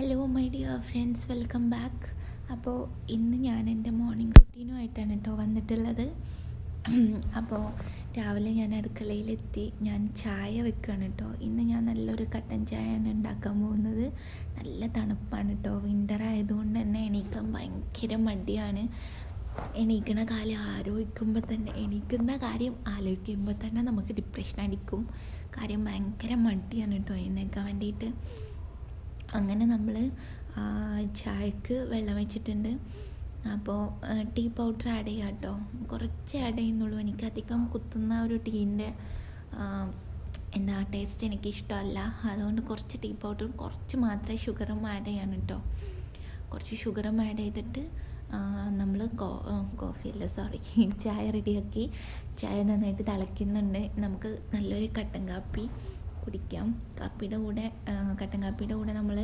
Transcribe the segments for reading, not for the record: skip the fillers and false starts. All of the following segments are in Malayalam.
Hello my dear friends, welcome back. അപ്പോൾ ഇന്ന് ഞാൻ എൻ്റെ മോർണിംഗ് റുട്ടീനുമായിട്ടാണ് കേട്ടോ വന്നിട്ടുള്ളത്. അപ്പോൾ രാവിലെ ഞാൻ അടുക്കളയിലെത്തി, ഞാൻ ചായ വെക്കുകയാണ് കേട്ടോ. ഇന്ന് ഞാൻ നല്ലൊരു കട്ടൻ ചായയാണ് ഉണ്ടാക്കാൻ പോകുന്നത്. നല്ല തണുപ്പാണ് കേട്ടോ, വിൻ്റർ ആയതുകൊണ്ട് തന്നെ എണീക്കാൻ ഭയങ്കര മടിയാണ്. എണീക്കണ കാര്യം ആലോചിക്കുമ്പോൾ തന്നെ, എണീക്കുന്ന കാര്യം ആലോചിക്കുമ്പോൾ തന്നെ നമുക്ക് ഡിപ്രഷൻ അടിക്കും. കാര്യം ഭയങ്കര മടിയാണ് കേട്ടോ എഴുന്നേൽക്കാൻ വേണ്ടിയിട്ട്. അങ്ങനെ നമ്മൾ ചായക്ക് വെള്ളം വെച്ചിട്ടുണ്ട്. അപ്പോൾ ടീ പൗഡർ ആഡ് ചെയ്യാം കേട്ടോ. കുറച്ച് ആഡ് ചെയ്യുന്നുള്ളൂ. എനിക്ക് അധികം കുത്തുന്ന ഒരു ടീൻ്റെ ടേസ്റ്റ് എനിക്കിഷ്ടമല്ല. അതുകൊണ്ട് കുറച്ച് ടീ പൗഡറും കുറച്ച് മാത്രമേ ഷുഗറും ആഡ് ചെയ്യാണ് കേട്ടോ. കുറച്ച് ഷുഗറും ആഡ് ചെയ്തിട്ട് നമ്മൾ ചായ റെഡിയാക്കി. ചായ നന്നായിട്ട് തിളയ്ക്കുന്നുണ്ട്. നമുക്ക് നല്ലൊരു കട്ടൻ കാപ്പി കുടിക്കാം. കട്ടൻ കാപ്പിയുടെ കൂടെ നമ്മൾ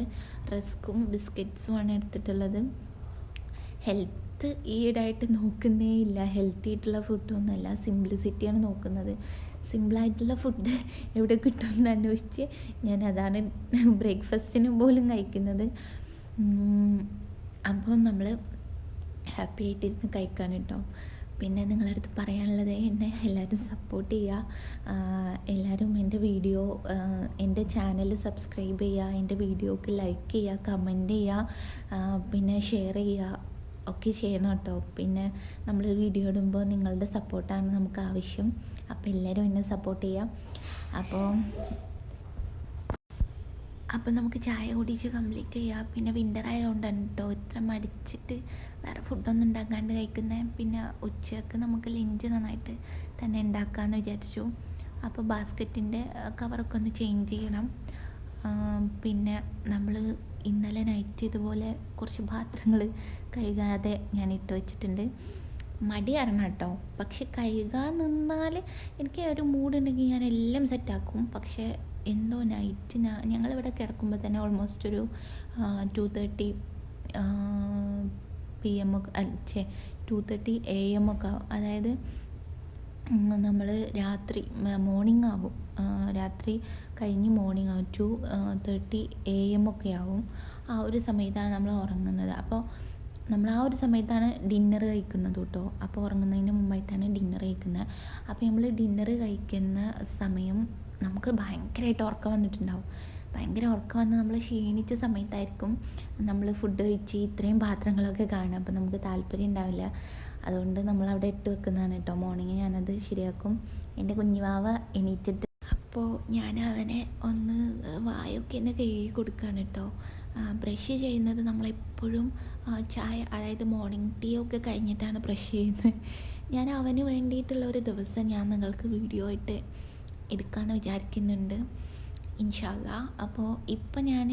റസ്ക്കും ബിസ്ക്കറ്റ്സുമാണ് എടുത്തിട്ടുള്ളത്. ഹെൽത്ത് ഈയിടായിട്ട് നോക്കുന്നേ ഇല്ല. ഹെൽത്തി ആയിട്ടുള്ള ഫുഡൊന്നുമല്ല, സിംപ്ലിസിറ്റിയാണ് നോക്കുന്നത്. സിമ്പിളായിട്ടുള്ള ഫുഡ് എവിടെ കിട്ടുമെന്ന് അന്വേഷിച്ച് ഞാൻ അതാണ് ബ്രേക്ക്ഫാസ്റ്റിന് പോലും കഴിക്കുന്നത്. അപ്പോൾ നമ്മൾ ഹാപ്പി ആയിട്ടിരുന്ന് കഴിക്കാൻ കേട്ടോ. പിന്നെ നിങ്ങളുടെ അടുത്ത് പറയാനുള്ളത്, എന്നെ എല്ലാവരും സപ്പോർട്ട് ചെയ്യുക. എല്ലാവരും എൻ്റെ ചാനൽ സബ്സ്ക്രൈബ് ചെയ്യുക, എൻ്റെ വീഡിയോക്ക് ലൈക്ക് ചെയ്യുക, കമൻറ്റ് ചെയ്യുക, പിന്നെ ഷെയർ ചെയ്യുക ഒക്കെ ചെയ്യണം കേട്ടോ. പിന്നെ നമ്മൾ വീഡിയോ ഇടുമ്പോൾ നിങ്ങളുടെ സപ്പോർട്ടാണ് നമുക്ക് ആവശ്യം. അപ്പോൾ എല്ലാവരും എന്നെ സപ്പോർട്ട് ചെയ്യുക. അപ്പോൾ നമുക്ക് ചായ കുടിച്ച് കംപ്ലീറ്റ് ചെയ്യാം. പിന്നെ വിൻ്റർ ആയതുകൊണ്ടാണ് കേട്ടോ ഇത്ര മടിച്ചിട്ട് വേറെ ഫുഡൊന്നും ഉണ്ടാക്കാണ്ട് കഴിക്കുന്നത്. പിന്നെ ഉച്ചയ്ക്ക് നമുക്ക് ലഞ്ച് നന്നായിട്ട് തന്നെ ഉണ്ടാക്കാമെന്ന് വിചാരിച്ചു. അപ്പോൾ ബാസ്ക്കറ്റിൻ്റെ കവറൊക്കെ ഒന്ന് ചേഞ്ച് ചെയ്യണം. പിന്നെ നമ്മൾ ഇന്നലെ നൈറ്റ് ഇതുപോലെ കുറച്ച് പാത്രങ്ങൾ കഴുകാതെ ഞാൻ ഇട്ട് വെച്ചിട്ടുണ്ട്. മടി കാരണം കേട്ടോ. പക്ഷെ കഴുകാൻ നിന്നാൽ എനിക്ക് ഒരു മൂഡുണ്ടെങ്കിൽ ഞാൻ എല്ലാം സെറ്റാക്കും. പക്ഷേ എന്തോ നൈറ്റ് ഞങ്ങളിവിടെ കിടക്കുമ്പോൾ തന്നെ ഓൾമോസ്റ്റ് ഒരു 2:30 PM 2:30 AM ഒക്കെ ആവും. അതായത് നമ്മൾ രാത്രി മോർണിംഗ് ആവും, രാത്രി കഴിഞ്ഞ് മോർണിംഗ് ആവും. 2:30 AM ഒക്കെ ആവും. ആ ഒരു സമയത്താണ് നമ്മൾ ഉറങ്ങുന്നത്. അപ്പോൾ നമ്മൾ ആ ഒരു സമയത്താണ് ഡിന്നർ കഴിക്കുന്നത് കേട്ടോ. അപ്പോൾ ഉറങ്ങുന്നതിന് മുമ്പായിട്ടാണ് ഡിന്നർ കഴിക്കുന്നത്. അപ്പോൾ നമ്മൾ ഡിന്നർ കഴിക്കുന്ന സമയം നമുക്ക് ഭയങ്കരമായിട്ട് ഉറക്കം വന്നിട്ടുണ്ടാവും. ഭയങ്കര ഉറക്കം വന്ന് നമ്മൾ ക്ഷീണിച്ച സമയത്തായിരിക്കും നമ്മൾ ഫുഡ് കഴിച്ച് ഇത്രയും പാത്രങ്ങളൊക്കെ കാണുക. അപ്പോൾ നമുക്ക് താല്പര്യം ഉണ്ടാവില്ല. അതുകൊണ്ട് നമ്മളവിടെ ഇട്ട് വെക്കുന്നതാണ് കേട്ടോ. മോർണിംഗ് ഞാനത് ശരിയാക്കും. എൻ്റെ കുഞ്ഞുവാവ എണീറ്റിട്ട് അപ്പോൾ ഞാൻ അവനെ ഒന്ന് വായൊക്കെ ഒന്ന് കഴുകി കൊടുക്കുകയാണ് കേട്ടോ. ബ്രഷ് ചെയ്യുന്നത് നമ്മളെപ്പോഴും ചായ, അതായത് മോർണിംഗ് ടീ ഒക്കെ കഴിഞ്ഞിട്ടാണ് ബ്രഷ് ചെയ്യുന്നത്. ഞാൻ അവന് വേണ്ടിയിട്ടുള്ള ഒരു ദിവസം ഞാൻ നിങ്ങൾക്ക് വീഡിയോ ആയിട്ട് എടുക്കാമെന്ന് വിചാരിക്കുന്നുണ്ട്, ഇൻഷാ അല്ലാ. അപ്പോൾ ഇപ്പം ഞാൻ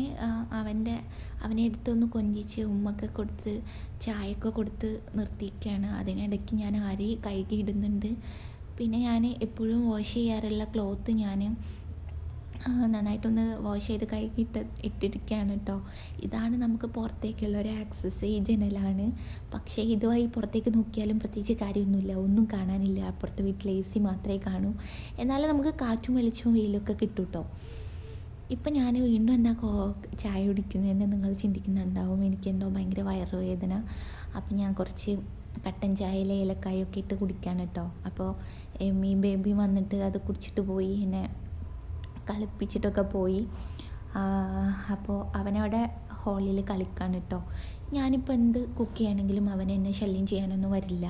അവനെ എടുത്തൊന്ന് കൊഞ്ചിച്ച് ഉമ്മൊക്കെ കൊടുത്ത് ചായയൊക്കെ കൊടുത്ത് നിർത്തിയിരിക്കുകയാണ്. അതിനിടയ്ക്ക് ഞാൻ അരി കഴുകി ഇടുന്നുണ്ട്. പിന്നെ ഞാൻ എപ്പോഴും വാഷ് ചെയ്യാറുള്ള ക്ലോത്ത് ഞാൻ നന്നായിട്ടൊന്ന് വാഷ് ചെയ്ത് ഇട്ടിരിക്കുകയാണ് കേട്ടോ. ഇതാണ് നമുക്ക് പുറത്തേക്കുള്ള ഒരു ആക്സസ്. ഈ ജനലാണ്. പക്ഷേ ഇതുവഴി പുറത്തേക്ക് നോക്കിയാലും പ്രത്യേകിച്ച് കാര്യമൊന്നുമില്ല, ഒന്നും കാണാനില്ല. അപ്പുറത്തെ വീട്ടിൽ AC മാത്രമേ കാണൂ. എന്നാലും നമുക്ക് കാറ്റും വെളിച്ചവും വെയിലൊക്കെ കിട്ടും കേട്ടോ. ഇപ്പം ഞാൻ വീണ്ടും ചായ കുടിക്കുന്നതെന്ന് നിങ്ങൾ ചിന്തിക്കുന്നുണ്ടാവും. എനിക്കെന്തോ ഭയങ്കര വയറുവേദന. അപ്പം ഞാൻ കുറച്ച് കട്ടൻ ചായയിൽ ഏലക്കായൊക്കെ ഇട്ട് കുടിക്കാൻ കേട്ടോ. അപ്പോൾ ബേബി വന്നിട്ട് അത് കുടിച്ചിട്ട് പോയി, എന്നെ കളിപ്പിച്ചിട്ടൊക്കെ പോയി. അപ്പോൾ അവനവിടെ ഹോളിൽ കളിക്കാൻ കേട്ടോ. ഞാനിപ്പോൾ എന്ത് കുക്ക് ചെയ്യണമെങ്കിലും അവൻ എന്നെ ശല്യം ചെയ്യാനൊന്നും വരില്ല.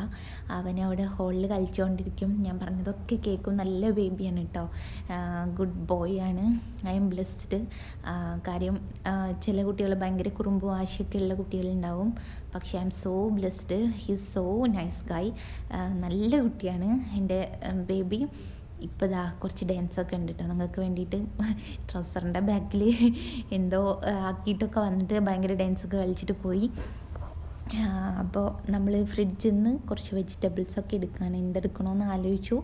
അവനവിടെ ഹോളിൽ കളിച്ചുകൊണ്ടിരിക്കും. ഞാൻ പറഞ്ഞതൊക്കെ കേൾക്കും. നല്ല ബേബിയാണ് കേട്ടോ. ഗുഡ് ബോയ് ആണ്. I M blessed. കാര്യം ചില കുട്ടികൾ ഭയങ്കര കുറുമ്പും വാശിയൊക്കെ ഉള്ള കുട്ടികളുണ്ടാവും. പക്ഷേ I M so blessed. He is so nice ഗായ്. നല്ല കുട്ടിയാണ് എൻ്റെ ബേബി. ഇപ്പോൾ കുറച്ച് ഡാൻസൊക്കെ ഉണ്ട് കേട്ടോ നിങ്ങൾക്ക് വേണ്ടിയിട്ട്. ട്രൗസറിൻ്റെ ബാക്കിൽ എന്തോ ആക്കിയിട്ടൊക്കെ വന്നിട്ട് ഭയങ്കര ഡാൻസൊക്കെ കളിച്ചിട്ട് പോയി. അപ്പോൾ നമ്മൾ ഫ്രിഡ്ജിൽ നിന്ന് കുറച്ച് വെജിറ്റബിൾസൊക്കെ എടുക്കുകയാണ്. എന്തെടുക്കണമെന്ന് ആലോചിച്ചു.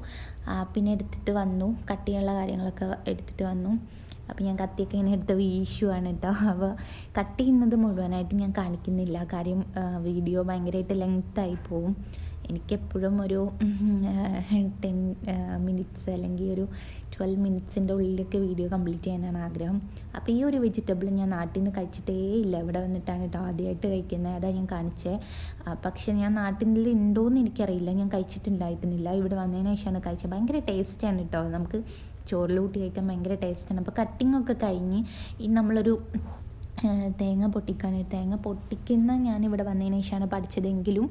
പിന്നെ എടുത്തിട്ട് വന്നു. കട്ട് ചെയ്യാനുള്ള കാര്യങ്ങളൊക്കെ എടുത്തിട്ട് വന്നു. അപ്പോൾ ഞാൻ കത്തിയൊക്കെ ഇങ്ങനെ എടുത്ത് വീശുവാണ് കേട്ടോ. അപ്പോൾ കട്ട് ചെയ്യുന്നത് മുഴുവനായിട്ട് ഞാൻ കാണിക്കുന്നില്ല. കാര്യം വീഡിയോ ഭയങ്കരമായിട്ട് ലെങ്ത്തായി പോവും. എനിക്കെപ്പോഴും ഒരു 10 മിനിറ്റ്സ് അല്ലെങ്കിൽ ഒരു 12 മിനിറ്റ്സിൻ്റെ ഉള്ളിലൊക്കെ വീഡിയോ കംപ്ലീറ്റ് ചെയ്യാനാണ് ആഗ്രഹം. അപ്പോൾ ഈ ഒരു വെജിറ്റബിൾ ഞാൻ നാട്ടിൽ നിന്ന് കഴിച്ചിട്ടേ ഇല്ല, ഇവിടെ വന്നിട്ടാണ് കേട്ടോ ആദ്യമായിട്ട് കഴിക്കുന്നത്. അതാണ് ഞാൻ കാണിച്ചത്. പക്ഷേ ഞാൻ നാട്ടിൽ ഉണ്ടോയെന്ന് എനിക്കറിയില്ല, ഞാൻ കഴിച്ചിട്ടുണ്ടായിരുന്നില്ല. ഇവിടെ വന്നതിന് ശേഷമാണ് കഴിച്ചത്. ഭയങ്കര ടേസ്റ്റാണ് കേട്ടോ, നമുക്ക് ചോറിലൂട്ടി കഴിക്കാൻ ഭയങ്കര ടേസ്റ്റാണ്. അപ്പോൾ കട്ടിങ്ങൊക്കെ കഴിഞ്ഞ് ഇനി നമ്മളൊരു തേങ്ങ പൊട്ടിക്കുന്ന ഞാനിവിടെ വന്നതിന് ശേഷമാണ് പഠിച്ചതെങ്കിലും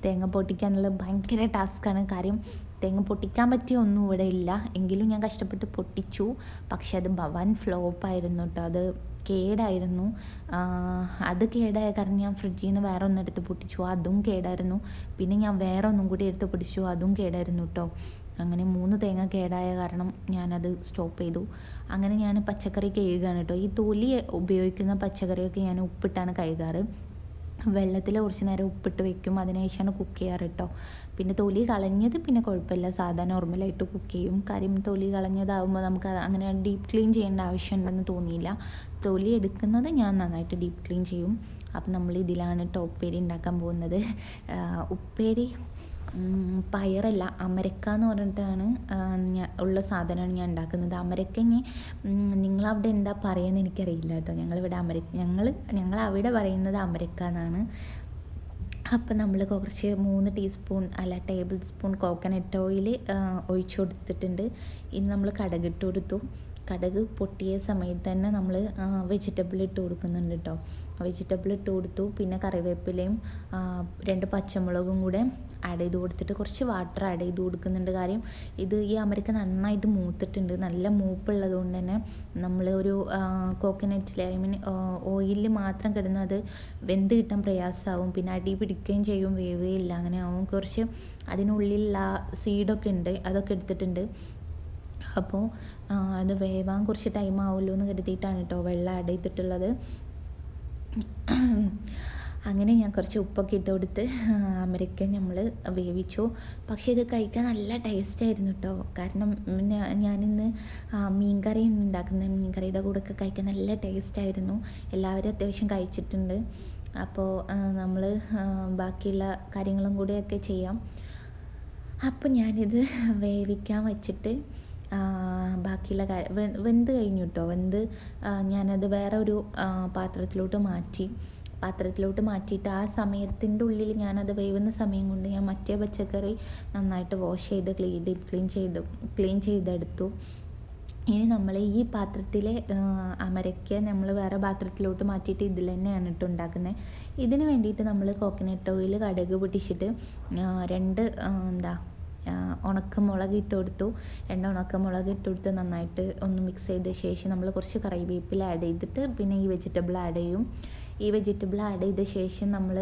തേങ്ങ പൊട്ടിക്കാനുള്ളത് ഭയങ്കര ടാസ്ക്കാണ്. കാര്യം തേങ്ങ പൊട്ടിക്കാൻ പറ്റിയ ഒന്നും ഇവിടെ ഇല്ല, എങ്കിലും ഞാൻ കഷ്ടപ്പെട്ട് പൊട്ടിച്ചു. പക്ഷെ അത് വൻ ഫ്ലോപ്പായിരുന്നു കേട്ടോ, അത് കേടായിരുന്നു. അത് കേടായ കാരണം ഞാൻ ഫ്രിഡ്ജിൽ നിന്ന് വേറെ ഒന്നെടുത്ത് പൊട്ടിച്ചു, അതും കേടായിരുന്നു. പിന്നെ ഞാൻ വേറെ ഒന്നും കൂടി എടുത്ത് പൊട്ടിച്ചു, അതും കേടായിരുന്നു കേട്ടോ. അങ്ങനെ 3 തേങ്ങ കേടായ കാരണം ഞാനത് സ്റ്റോപ്പ് ചെയ്തു. അങ്ങനെ ഞാൻ പച്ചക്കറി കഴുകുകയാണ് കേട്ടോ. ഈ തൊലി ഉപയോഗിക്കുന്ന പച്ചക്കറിയൊക്കെ ഞാൻ ഉപ്പിട്ടാണ് കഴുകാറ്. വെള്ളത്തിൽ കുറച്ച് നേരം ഉപ്പിട്ട് വെക്കും, അതിനുശേഷമാണ് കുക്ക് ചെയ്യാറ് കേട്ടോ. പിന്നെ തൊലി കളഞ്ഞത് പിന്നെ കുഴപ്പമില്ല, സാധാ നോർമലായിട്ട് കുക്ക് ചെയ്യും. കാര്യം തൊലി കളഞ്ഞതാകുമ്പോൾ നമുക്ക് അങ്ങനെ ഡീപ്പ് ക്ലീൻ ചെയ്യേണ്ട ആവശ്യമുണ്ടെന്ന് തോന്നിയില്ല. തൊലി എടുക്കുന്നത് ഞാൻ നന്നായിട്ട് ഡീപ്പ് ക്ലീൻ ചെയ്യും. അപ്പം നമ്മൾ ഇതിലാണ് കേട്ടോ ഉപ്പേരി ഉണ്ടാക്കാൻ പോകുന്നത്. ഉപ്പേരി പയറല്ല, അമരക്ക എന്ന് പറഞ്ഞിട്ടാണ് ഉള്ള സാധനമാണ് ഞാൻ ഉണ്ടാക്കുന്നത്. അമരക്ക ഇനി നിങ്ങളവിടെ എന്താ പറയുന്നത് എനിക്കറിയില്ല കേട്ടോ. ഞങ്ങളിവിടെ ഞങ്ങളവിടെ പറയുന്നത് അമരക്ക എന്നാണ്. അപ്പം നമ്മൾ കുറച്ച് 3 teaspoon table spoon coconut oil ഒഴിച്ചു കൊടുത്തിട്ടുണ്ട്. ഇനി നമ്മൾ കടുകിട്ട് കൊടുത്തു. കടുക് പൊട്ടിയ സമയത്ത് തന്നെ നമ്മൾ വെജിറ്റബിൾ ഇട്ട് കൊടുക്കുന്നുണ്ട് കേട്ടോ. വെജിറ്റബിൾ ഇട്ട് കൊടുത്തു. പിന്നെ കറിവേപ്പിലയും 2 പച്ചമുളകും കൂടെ ആഡ് ചെയ്ത് കൊടുത്തിട്ട് കുറച്ച് വാട്ടർ ആഡ് ചെയ്ത് കൊടുക്കുന്നുണ്ട്. കാര്യം ഈ അമരക്ക നന്നായിട്ട് മൂത്തിട്ടുണ്ട്, നല്ല മൂപ്പുള്ളത് കൊണ്ട് തന്നെ നമ്മൾ ഒരു കോക്കനട്ടിൽ ഓയിലിൽ മാത്രം കിടന്ന് അത് വെന്ത് കിട്ടാൻ പ്രയാസമാവും. പിന്നെ അടി പിടിക്കുകയും ചെയ്യും, വേവുകയില്ല, അങ്ങനെ ആവും. കുറച്ച് അതിനുള്ളിലുള്ള സീഡൊക്കെ ഉണ്ട്, അതൊക്കെ എടുത്തിട്ടുണ്ട്. അപ്പോൾ അത് വേവാൻ കുറച്ച് ടൈം ആവുമല്ലോ എന്ന് കരുതിയിട്ടാണ് കേട്ടോ വെള്ളം ആഡ് ചെയ്തിട്ടുള്ളത്. അങ്ങനെ ഞാൻ കുറച്ച് ഉപ്പൊക്കെ ഇട്ട് കൊടുത്ത് അമരക്ക നമ്മൾ വേവിച്ചു. പക്ഷേ ഇത് കഴിക്കാൻ നല്ല ടേസ്റ്റായിരുന്നു കേട്ടോ. കാരണം ഞാനിന്ന് മീൻകറി ഉണ്ടാക്കുന്നത്, മീൻകറിയുടെ കൂടെയൊക്കെ കഴിക്കാൻ നല്ല ടേസ്റ്റായിരുന്നു. എല്ലാവരും അത്യാവശ്യം കഴിച്ചിട്ടുണ്ട്. അപ്പോൾ നമ്മൾ ബാക്കിയുള്ള കാര്യങ്ങളും കൂടെയൊക്കെ ചെയ്യാം. അപ്പോൾ ഞാനിത് വേവിക്കാൻ വെച്ചിട്ട് ബാക്കിയുള്ള വെന്ത് കഴിഞ്ഞു കേട്ടോ. ഞാനത് വേറെ ഒരു പാത്രത്തിലോട്ട് മാറ്റിയിട്ട് ആ സമയത്തിൻ്റെ ഉള്ളിൽ ഞാനത് വേവുന്ന സമയം കൊണ്ട് ഞാൻ മറ്റേ പച്ചക്കറി നന്നായിട്ട് വാഷ് ചെയ്ത് ക്ലീൻ ചെയ്തെടുത്തു. ഇനി നമ്മൾ ഈ പാത്രത്തിലെ അമരയ്ക്ക നമ്മൾ വേറെ പാത്രത്തിലോട്ട് മാറ്റിയിട്ട് ഇതിൽ തന്നെയാണ് ഇട്ട് ഉണ്ടാക്കുന്നത്. ഇതിന് വേണ്ടിയിട്ട് നമ്മൾ കോക്കനട്ട് ഓയിൽ കടുക് പൊട്ടിച്ചിട്ട് 2 ഉണക്കമുളക് ഇട്ട് കൊടുത്തു. 2 ഉണക്കമുളക് ഇട്ട് കൊടുത്ത് നന്നായിട്ട് ഒന്ന് മിക്സ് ചെയ്ത ശേഷം നമ്മൾ കുറച്ച് കറിവേപ്പില ആഡ് ചെയ്തിട്ട് പിന്നെ ഈ വെജിറ്റബിൾ ആഡ് ചെയ്യും. ഈ വെജിറ്റബിൾ ആഡ് ചെയ്ത ശേഷം നമ്മൾ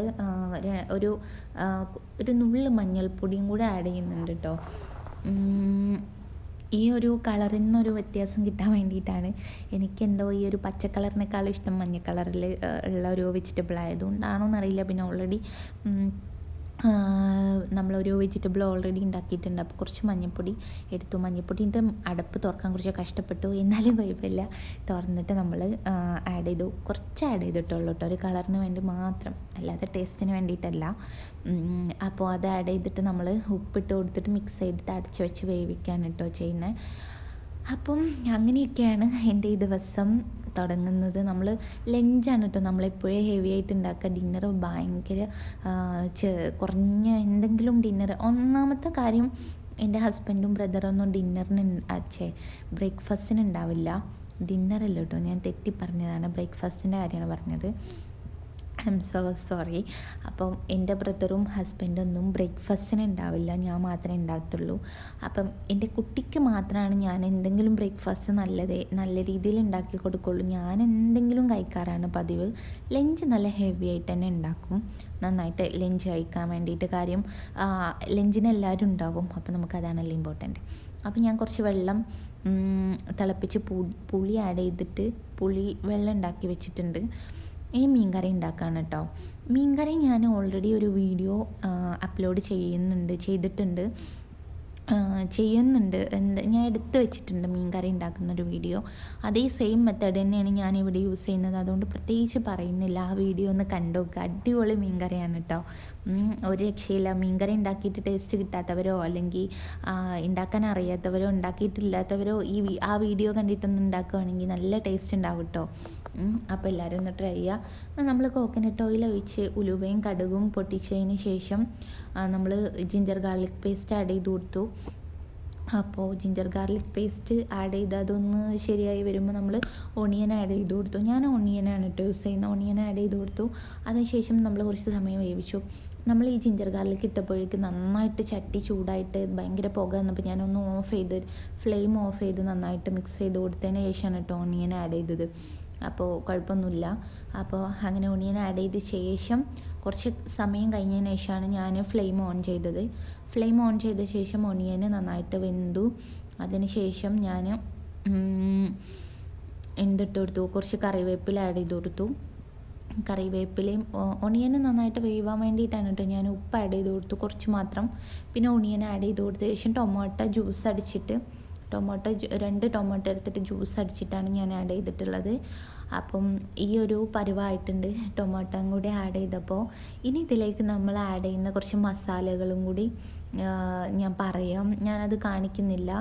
ഒരു നുള്ള് മഞ്ഞൾപ്പൊടിയും കൂടെ ആഡ് ചെയ്യുന്നുണ്ട് കേട്ടോ. ഈ ഒരു കളറിൽ നിന്നൊരു വ്യത്യാസം കിട്ടാൻ വേണ്ടിയിട്ടാണ്. എനിക്കെന്തോ ഈ ഒരു പച്ച കളറിനേക്കാളും ഇഷ്ടം മഞ്ഞ കളറിൽ ഉള്ള ഒരു വെജിറ്റബിൾ ആയതുകൊണ്ടാണോ എന്നറിയില്ല. പിന്നെ ഓൾറെഡി നമ്മളൊരു വെജിറ്റബിൾ ഓൾറെഡി ഉണ്ടാക്കിയിട്ടുണ്ട്. അപ്പോൾ കുറച്ച് മഞ്ഞൾപ്പൊടി എടുത്തു. മഞ്ഞൾപ്പൊടിൻ്റെ അടപ്പ് തുറക്കാൻ കുറച്ച് കഷ്ടപ്പെട്ടു, എന്നാലും കുഴപ്പമില്ല. തുറന്നിട്ട് നമ്മൾ കുറച്ച് ആഡ് ചെയ്തിട്ടുള്ളൂ കേട്ടോ, ഒരു കളറിന് വേണ്ടി മാത്രം, അല്ലാതെ ടേസ്റ്റിന് വേണ്ടിയിട്ടല്ല. അപ്പോൾ അത് ആഡ് ചെയ്തിട്ട് നമ്മൾ ഉപ്പിട്ട് കൊടുത്തിട്ട് മിക്സ് ചെയ്തിട്ട് അടച്ച് വെച്ച് വേവിക്കാൻ കേട്ടോ ചെയ്യുന്നത്. അപ്പം അങ്ങനെയൊക്കെയാണ് എൻ്റെ ഈ ദിവസം തുടങ്ങുന്നത്. നമ്മൾ ലഞ്ചാണ് കേട്ടോ നമ്മളെപ്പോഴേ ഹെവി ആയിട്ട് ഉണ്ടാക്കുക. ഡിന്നർ ഭയങ്കര കുറഞ്ഞ എന്തെങ്കിലും ഡിന്നർ. ഒന്നാമത്തെ കാര്യം, എൻ്റെ ഹസ്ബൻഡും ബ്രദറൊന്നും ബ്രേക്ക്ഫാസ്റ്റിന് ഉണ്ടാവില്ല. ഡിന്നറല്ല കേട്ടോ, ഞാൻ തെറ്റി പറഞ്ഞതാണ്, ബ്രേക്ക്ഫാസ്റ്റിൻ്റെ കാര്യമാണ് പറഞ്ഞത്. I M so sorry. അപ്പം എൻ്റെ ബ്രദറും ഹസ്ബൻഡൊന്നും ബ്രേക്ക്ഫാസ്റ്റിന് ഉണ്ടാവില്ല, ഞാൻ മാത്രമേ ഉണ്ടാകത്തുള്ളൂ. അപ്പം എൻ്റെ കുട്ടിക്ക് മാത്രമാണ് ഞാൻ എന്തെങ്കിലും ബ്രേക്ക്ഫാസ്റ്റ് നല്ല രീതിയിൽ ഉണ്ടാക്കി കൊടുക്കുള്ളൂ. ഞാൻ എന്തെങ്കിലും കഴിക്കാറാണ് പതിവ്. ലഞ്ച് നല്ല ഹെവി ആയിട്ട് തന്നെ ഉണ്ടാക്കും, നന്നായിട്ട് ലഞ്ച് കഴിക്കാൻ വേണ്ടിയിട്ട്. കാര്യം ലഞ്ചിന് എല്ലാവരും ഉണ്ടാവും, അപ്പോൾ നമുക്കതാണല്ലോ ഇമ്പോർട്ടൻറ്റ്. അപ്പോൾ ഞാൻ കുറച്ച് വെള്ളം തിളപ്പിച്ച് പുളി ആഡ് ചെയ്തിട്ട് വെള്ളം ഉണ്ടാക്കി വെച്ചിട്ടുണ്ട്. ഈ മീൻകറി ഉണ്ടാക്കുകയാണ് കേട്ടോ. മീൻകറി ഞാൻ ഓൾറെഡി ഒരു വീഡിയോ അപ്ലോഡ് ചെയ്തിട്ടുണ്ട്. ചെയ്യുന്നുണ്ട്. ഞാൻ എടുത്ത് വെച്ചിട്ടുണ്ട് മീൻ കറി ഉണ്ടാക്കുന്നൊരു വീഡിയോ. അതേ സെയിം മെത്തേഡ് തന്നെയാണ് ഞാനിവിടെ യൂസ് ചെയ്യുന്നത്. അതുകൊണ്ട് പ്രത്യേകിച്ച് പറയുന്നില്ല, ആ വീഡിയോ ഒന്ന് കണ്ടു നോക്കുക. അടിപൊളി മീൻ കറിയാണ് കേട്ടോ. ഒരു രക്ഷയില്ല. മീൻ കറി ഉണ്ടാക്കിയിട്ട് ടേസ്റ്റ് കിട്ടാത്തവരോ അല്ലെങ്കിൽ ഉണ്ടാക്കാൻ അറിയാത്തവരോ ഉണ്ടാക്കിയിട്ടില്ലാത്തവരോ ആ വീഡിയോ കണ്ടിട്ടൊന്ന് ഉണ്ടാക്കുകയാണെങ്കിൽ നല്ല ടേസ്റ്റ് ഉണ്ടാവും കേട്ടോ. അപ്പോൾ എല്ലാവരും ഒന്ന് ട്രൈ ചെയ്യുക. നമ്മൾ കോക്കനട്ട് ഓയിൽ ഒഴിച്ച് ഉലുവയും കടുകും പൊട്ടിച്ചതിന് ശേഷം നമ്മൾ ജിഞ്ചർ ഗാർലിക് പേസ്റ്റ് ആഡ് ചെയ്ത് കൊടുത്തു. അപ്പോൾ ജിഞ്ചർ ഗാർലിക് പേസ്റ്റ് ആഡ് ചെയ്ത് അതൊന്ന് ശരിയായി വരുമ്പോൾ നമ്മൾ ഓണിയൻ ആഡ് ചെയ്ത് കൊടുത്തു. ഞാൻ ഓണിയനാണ് കേട്ടോ യൂസ് ചെയ്യുന്നത്. ഓണിയൻ ആഡ് ചെയ്ത് കൊടുത്തു. അതിനുശേഷം നമ്മൾ കുറച്ച് സമയം വേവിച്ചു. നമ്മൾ ഈ ജിഞ്ചർ ഗാർലിക് ഇട്ടപ്പോഴേക്ക് നന്നായിട്ട് ചട്ടി ചൂടായിട്ട് ഭയങ്കര പുക വന്നപ്പോൾ ഞാനൊന്ന് ഫ്ലെയിം ഓഫ് ചെയ്ത് നന്നായിട്ട് മിക്സ് ചെയ്ത് കൊടുത്തതിന് ശേഷമാണ് കേട്ടോ ഓണിയൻ ആഡ് ചെയ്തത്. അപ്പോൾ കുഴപ്പമൊന്നുമില്ല. അപ്പോൾ അങ്ങനെ ഓണിയൻ ആഡ് ചെയ്ത ശേഷം കുറച്ച് സമയം കഴിഞ്ഞതിന് ശേഷമാണ് ഞാൻ ഫ്ലെയിം ഓൺ ചെയ്തത്. ഫ്ലെയിം ഓൺ ചെയ്ത ശേഷം ഓണിയൻ നന്നായിട്ട് വെന്തു. അതിന് ശേഷം ഞാൻ എന്തിട്ട് കൊടുത്തു, കുറച്ച് കറിവേപ്പില ആഡ് ചെയ്ത് കൊടുത്തു. കറിവേപ്പിലയും ഓണിയൻ നന്നായിട്ട് വേവാൻ വേണ്ടിയിട്ടാണ് കേട്ടോ ഞാൻ ഉപ്പ് ആഡ് ചെയ്ത് കൊടുത്തു, കുറച്ച് മാത്രം. പിന്നെ ഓണിയൻ ആഡ് ചെയ്ത് കൊടുത്ത ശേഷം ടൊമാറ്റോ ജ്യൂസ് അടിച്ചിട്ട് 2 ടൊമാറ്റോ എടുത്തിട്ട് ജ്യൂസ് അടിച്ചിട്ടാണ് ഞാൻ ആഡ് ചെയ്തിട്ടുള്ളത്. അപ്പം ഈ ഒരു പരുവായിട്ടുണ്ട് ടൊമാറ്റോയും കൂടി ആഡ് ചെയ്തപ്പോൾ. ഇനി ഇതിലേക്ക് നമ്മൾ ആഡ് ചെയ്യുന്ന കുറച്ച് മസാലകളും കൂടി ഞാൻ പറയാം. ഞാനത് കാണിക്കുന്നില്ല.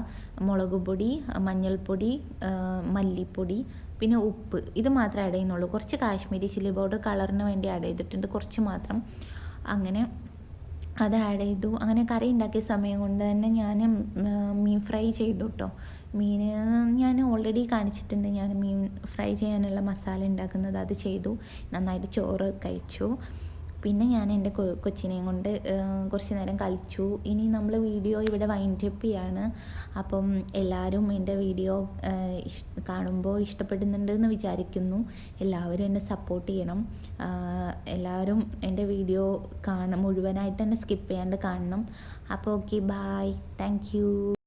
മുളക് പൊടി, മഞ്ഞൾപ്പൊടി, മല്ലിപ്പൊടി, പിന്നെ ഉപ്പ്, ഇത് മാത്രമേ ആഡ് ചെയ്യുന്നുള്ളൂ. കുറച്ച് കാശ്മീരി ചില്ലി പൗഡർ കളറിന് വേണ്ടി ആഡ് ചെയ്തിട്ടുണ്ട്, കുറച്ച് മാത്രം. അങ്ങനെ അത് ആഡ് ചെയ്തു. അങ്ങനെ കറി ഉണ്ടാക്കിയ സമയം കൊണ്ട് തന്നെ ഞാൻ മീൻ ഫ്രൈ ചെയ്തു കേട്ടോ. മീൻ ഞാൻ ഓൾറെഡി കാണിച്ചിട്ടുണ്ട്. ഞാൻ മീൻ ഫ്രൈ ചെയ്യാനുള്ള മസാല ഉണ്ടാക്കുന്നത് അത് ചെയ്തു. നന്നായിട്ട് ചോറ് കഴിച്ചു. പിന്നെ ഞാൻ എൻ്റെ കൊച്ചിനെയും കൊണ്ട് കുറച്ച് നേരം കളിച്ചു. ഇനി നമ്മൾ വീഡിയോ ഇവിടെ വൈൻഡപ്പ് ചെയ്യാണ്. അപ്പം എല്ലാവരും എൻ്റെ വീഡിയോ കാണുമ്പോൾ ഇഷ്ടപ്പെടുന്നുണ്ട് എന്ന് വിചാരിക്കുന്നു. എല്ലാവരും എന്നെ സപ്പോർട്ട് ചെയ്യണം. എല്ലാവരും എൻ്റെ വീഡിയോ മുഴുവനായിട്ട് തന്നെ സ്കിപ്പ് ചെയ്യാണ്ട് കാണണം. അപ്പോൾ ഓക്കെ, ബായ്, താങ്ക് യു.